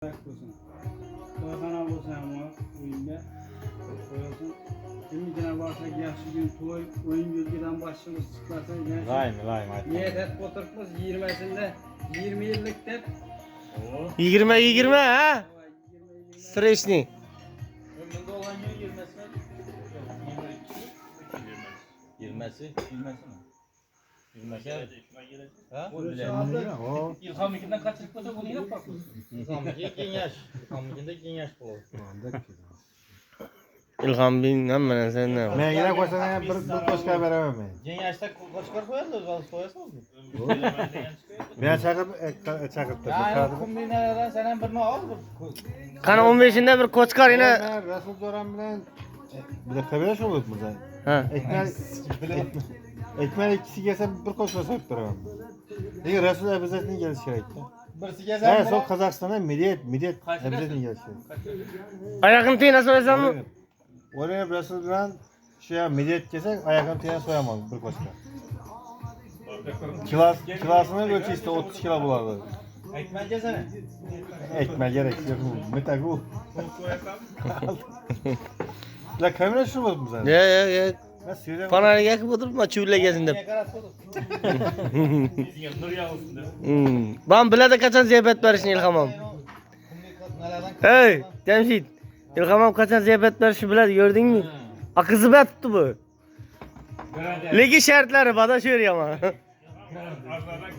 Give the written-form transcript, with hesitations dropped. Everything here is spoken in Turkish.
Olsun. Toyxana olsa ama oyunda koyulsun. Kimikine varsa yaxshi gün toy, oyun gözgeden başımız çıkarsa Layım. niyet et oturtmaz 20'sinde 20 yıllık dep. 20 ha? Streshni. Ömründe olan gün girmesine 20'si mi? 20'si ha? O bile. İlham ikinden kaçırıp koysa bunu yap bak. İlham'ınki genyaş. İlham'ınkinde genyaş bulur. İlham bin hemen sen ne? Ben yine koysana bir koşka veremem ben. Genyaşta koçkar koyarlar, galı koyarsanız mı? Ben çakırttım. Ya kombinalardan senen birini al. Kana 15'inde bir koçkar yine. Ben Resul Zoran bilen bir de kabile oluyor mu zaten? Ha. Ekmek ikisi gelse bir koşka sarıp duramam. Çünkü Resul Ebuzettin geliş gerekti. Birisi gezer Evet, mi? son Kazakistan'a Milliyet Ebuzettin geliş gerekti. Ayakın tine soysam mı? Oraya Resul bilen Milliyet gelse ayakını tiyene soyamam bir koşka. Kilasını ölçü işte 30 kilo bulardı. Ekmek yesene. Ekmek gerek yok. Metak bu. La kamera şu mu zaten? Ya. Ben Suriye Panarı yakıp oturup çüyle gezin Ne kadar olur? Nur yağılsın değil. Ben bile de kaçan ziyafet verişin İlhamam. Hey Cemşit. İlhamam kaçan ziyafet verişi bile gördün mü? Akızı be tuttu bu. Ligi şartları bana şöyle ama. Arada